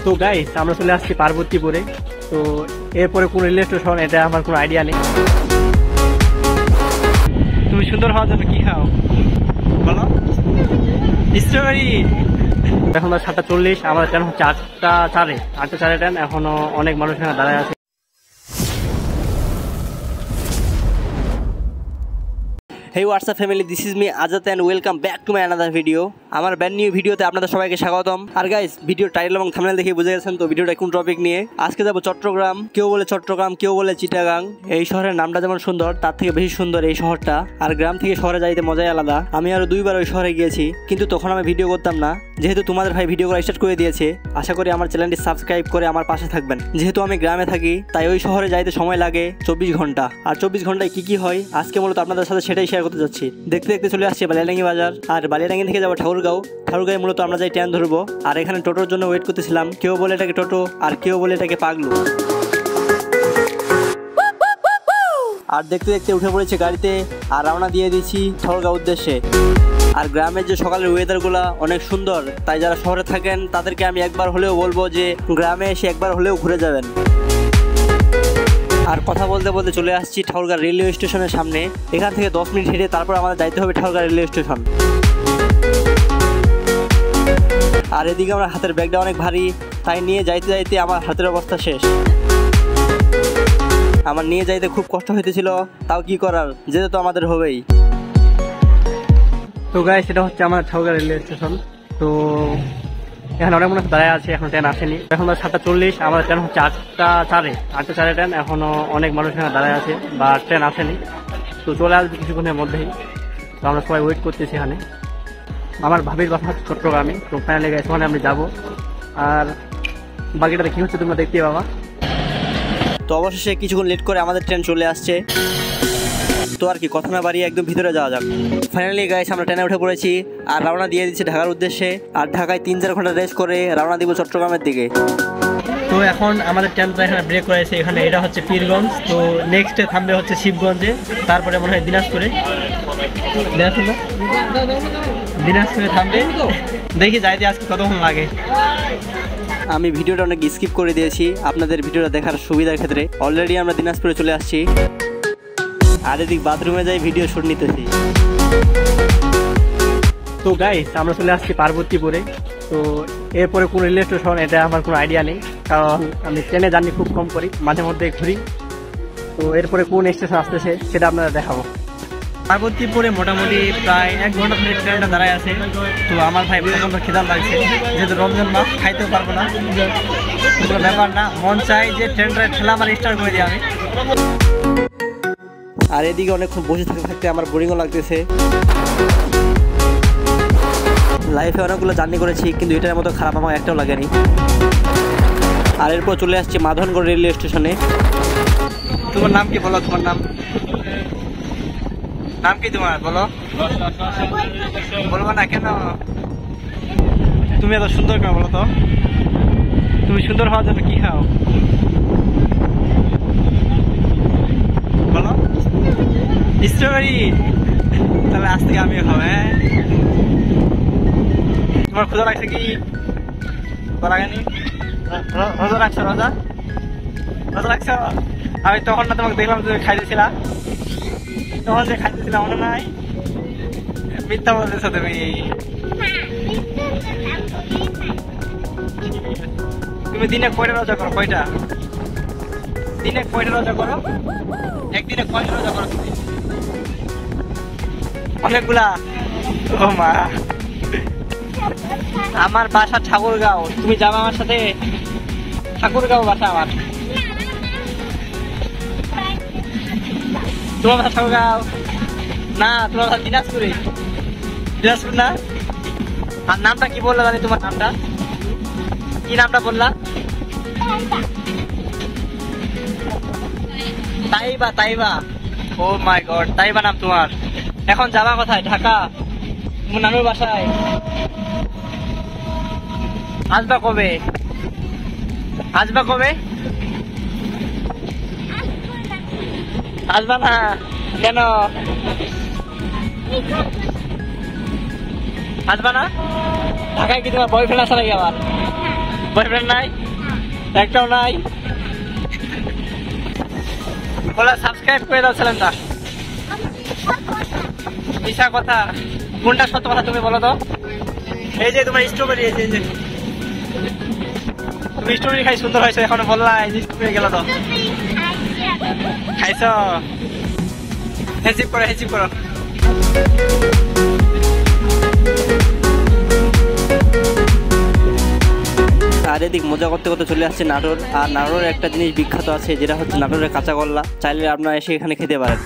তো গাইস আমরা চলে আসছি পার্বতীপুরে। তো এরপরে কোন রেল স্টেশন এটা আমার কোনো আইডিয়া নেই। তুমি সুন্দর হওয়ার জন্য কি খাও বলো? স্ট্রবেরি। এখন 7:40, আমার ট্রেন হচ্ছে 8:04 ট্রেন। এখনো অনেক মানুষ এখানে দাঁড়ায় আছে। Hey what's up family, this is me Azat and welcome back to my another video. আমার ব্র্যান্ড নিউ ভিডিওতে আপনাদের সবাইকে স্বাগতম। আর গাইস, ভিডিও টাইটেল এবং থাম্বনেল দেখে বুঝে গেছেন তো ভিডিওটা কোন টপিক নিয়ে। আজকে যাব চট্টগ্রাম। কেউ বলে চট্টগ্রাম, কেউ বলে চিটাগাং। এই শহরের নামটা যেমন সুন্দর, তার থেকে বেশি সুন্দর এই শহরটা। আর গ্রাম থেকে শহরে যাইতে মজাই আলাদা। আমি আরো 2বার ওই শহরে গিয়েছি, কিন্তু তখন আমি ভিডিও করতাম না। যেহেতু তোমাদের ভাই ভিডিও করা স্টার্ট করে দিয়েছে, আশা করি আমার চ্যানেলটি সাবস্ক্রাইব করে আমার পাশে থাকবেন। যেহেতু আমি গ্রামে থাকি, তাই ওই শহরে যাইতে সময় লাগে 24 ঘন্টা। আর 24 ঘন্টায় কি হয় আজকে মূলত আপনাদের সাথে সেটাই শেয়ার করতে যাচ্ছি। দেখতে দেখতে চলে আসছে বালিয়াডাঙ্গি বাজার। আর বালিয়াডাঙ্গি থেকে যাবো ঠাকুরগাঁও মূলত আমরা যাই ট্রেন ধরবো। আর এখানে টোটোর জন্য ওয়েট করতেছিলাম। কেউ বলে এটাকে টোটো, আর কেউ বলে এটাকে পাগলু। আর দেখতে দেখতে উঠে পড়েছে গাড়িতে আর রওনা দিয়ে দিচ্ছি ঠাকুরগাঁও উদ্দেশ্যে। আর গ্রামের যে সকালের ওয়েদারগুলো অনেক সুন্দর, তাই যারা শহরে থাকেন তাদেরকে আমি একবার হলেও বলবো যে গ্রামে এসে একবার হলেও ঘুরে যাবেন। আর কথা বলতে বলতে চলে আসছি ঠাকুরগাঁও রেলওয়ে স্টেশনের সামনে। এখান থেকে 10 মিনিট হেঁটে তারপর আমাদের যাইতে হবে ঠাকুরগাঁও রেলওয়ে স্টেশন। আর এদিকে আমার হাতের ব্যাগটা অনেক ভারী, তাই নিয়ে যাইতে যাইতে আমার হাতের অবস্থা শেষ। আমার নিয়ে যাইতে খুব কষ্ট হইতেছিল, তাও কি করার, যেতে তো আমাদের হবেই। তো গাইস, এটা হচ্ছে আমার ঠাকুরগাঁও রেলওয়ে স্টেশন। তো এখানে অনেক মানুষ দাঁড়ায় আছে, এখন ট্রেন আসেনি। এখন 7:40, আমার ট্রেন হচ্ছে 8:04 ট্রেন। এখনো অনেক মানুষ এখানে দাঁড়ায় আছে বা ট্রেন আসেনি। তো চলে আসবে কিছুক্ষণের মধ্যেই। তো আমরা সবাই ওয়েট করতেছি এখানে। আমার ভাবির বাসা হচ্ছে চট্টগ্রামে। তো ফাইনালি গাইস ওখানে আমি যাবো। আর বাকিটা কি হচ্ছে তোমরা দেখতে পাবা। তো অবশেষে কিছুক্ষণ লেট করে আমাদের ট্রেন চলে আসছে। তো আর কি কথা না বাড়িয়ে একদম ভিতরে যাওয়া যাক। ফাইনালি গাইস আমরা ট্রেনে উঠে পড়েছি আর রওনা দিয়ে দিচ্ছি ঢাকার উদ্দেশ্যে। আর ঢাকায় 3-4 ঘন্টা রেস্ট করে রওনা দিব চট্টগ্রামের দিকে। তো এখন আমাদের ট্রেনটা এখানে ব্রেক করেছে। এখানে এটা হচ্ছে পীরগঞ্জ। তো নেক্সটে থামবে হচ্ছে শিবগঞ্জে, তারপরে মনে হয় দিনাজপুরে থামবে। দেখি যাইতে আজকে কতক্ষণ লাগে। আমি ভিডিওটা অনেক স্কিপ করে দিয়েছি আপনাদের ভিডিওটা দেখার সুবিধার ক্ষেত্রে। অলরেডি আমরা দিনাজপুরে চলে আসছি। আর এদিক বাথরুমে যাই ভিডিও শুট নিতেছি। তো গাইস আমরা চলে আসছি পার্বতীপুরে। তো এরপরে কোন রেল স্টেশন এটা আমার কোনো আইডিয়া নেই, কারণ আমি ট্রেনে জার্নি খুব কম করি, মাঝে মধ্যে ঘুরি। তো এরপরে কোন স্টেশন আসতেছে সেটা আপনারা দেখাবো। পার্বতীপুরে মোটামুটি প্রায় 1 ঘন্টা ধরে ট্রেনটা দাঁড়ায় আছে। তো আমার ভাই প্রচন্ড খিদা লাগছে, যেহেতু রমজান মাস, খাইতেও পারবো না। কোনো ব্যাপার না, মন চাই যে ট্রেনটা ঠেলা আমার স্টার্ট করে দিই আমি। আর এদিকে অনেকক্ষণ বসে থাকতে আমার বোরিংও লাগতেছে। লাইফে অনেকগুলো জার্নি করেছি, কিন্তু এটার মতো খারাপ আমার একটাও লাগেনি। আর এরপর চলে আসছি মাধবনগড় রেলওয়ে স্টেশনে। তোমার নাম কি বলো? তোমার নাম কি তোমার বলো? বলবো না কেন? তুমি এত সুন্দর কেন বলো তো? তুমি সুন্দর হওয়ার জন্য কি খাও বলো? স্ট্রবেরি। তাহলে আজ থেকে আমিও খাবো। হ্যাঁ, তোমার ক্ষুধা লাগছে কি? লাগেনি? রোজা রাখছো? রোজা রাখছো? আমি তখন না তোমাকে দেখলাম তুমি খাইতেছিলা, তখন যে খাইতেছিলাম মনে নাই? মিথ্যা বলতেছো তুমি। তুমি দিনে কয়টা রোজা করো? কয়টা দিনে কয়টা রোজা করো? একদিনে কয়টা রোজা করো তুমি? অনেকগুলা। ও মা, আমার বাসা ঠাকুরগাঁও। তুমি যাবে আমার সাথে? ঠাকুরগাঁও বাসা আমার। তোমার বাসা ঠাকুরগাঁও না? তোমার বাসা দিনাজপুর না? আর নামটা কি বললা জানি? তোমার নামটা কি? নামটা বললা? তাইবা। ও মাই গড, তাইবা নাম তোমার। এখন যাবা কোথায়? ঢাকা? তোমার নানুর বাসায়? আসবা কবে? আসবা না কেন? আসবা না? ঢাকায় কি তোমার বয়ফ্রেন্ড আসা লাগে? আমার বয়ফ্রেন্ড নাই, একটাও নাই। বলো সাবস্ক্রাইব করে দাও চ্যানেলটা। মিশা কথা, কোনটা সত্য কথা তুমি বলো তো? এই যে তোমার স্ট্রবেরি, এই যে তুমি স্ট্রবেরি খাই সুন্দর হয়েছে, এখন বললা এই যে স্ট্রবেরি গেল তো খাইছ। হেসিপ করো, হেসিপ করো। আর এদিক মজা করতে করতে চলে আসছে নাটোর। আর নাটোরের একটা জিনিস বিখ্যাত আছে, যেটা হচ্ছে নাটোরের কাঁচা কল্লা। চাইলে আপনারা এসে এখানে খেতে পারেন।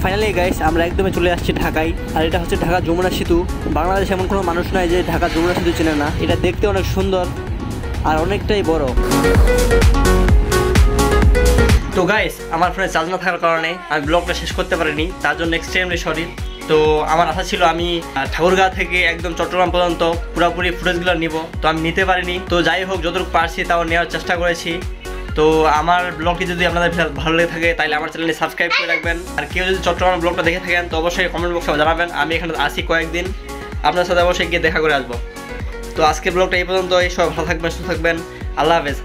ফাইনালি গাইস, আমরা একদমই চলে আসছি ঢাকায়। আর এটা হচ্ছে ঢাকা যমুনা সেতু। বাংলাদেশে এমন কোনো মানুষ নাই যে ঢাকা যমুনা সেতু চেনে না। এটা দেখতে অনেক সুন্দর আর অনেকটাই বড়। তো গাইস, আমার ফোনে চার্জ না থাকার কারণে আমি ব্লগটা শেষ করতে পারিনি, তার জন্য এক্সট্রিমলি সরি। তো আমার আশা ছিল আমি ঠাকুরগাঁও থেকে একদম চট্টগ্রাম পর্যন্ত পুরোপুরি ফুটেজগুলো নিব, তো আমি নিতে পারিনি। তো যাই হোক, যতটুকু পারছি তাও নেওয়ার চেষ্টা করেছি। তো আমার ব্লগটি যদি আপনাদের ভালো লেগে থাকে তাহলে আমার চ্যানেলটি সাবস্ক্রাইব করে রাখবেন। আর কেউ যদি চট্টগ্রাম ব্লগটা দেখে থাকেন তো অবশ্যই কমেন্ট বক্সে জানাবেন। আমি এখানে আসি কয়েকদিন, আপনার সাথে অবশ্যই গিয়ে দেখা করে আসবো। তো আজকের ব্লগটা এই পর্যন্ত। সবাই ভালো থাকবেন, সুস্থ থাকবেন। আল্লাহ হাফেজ।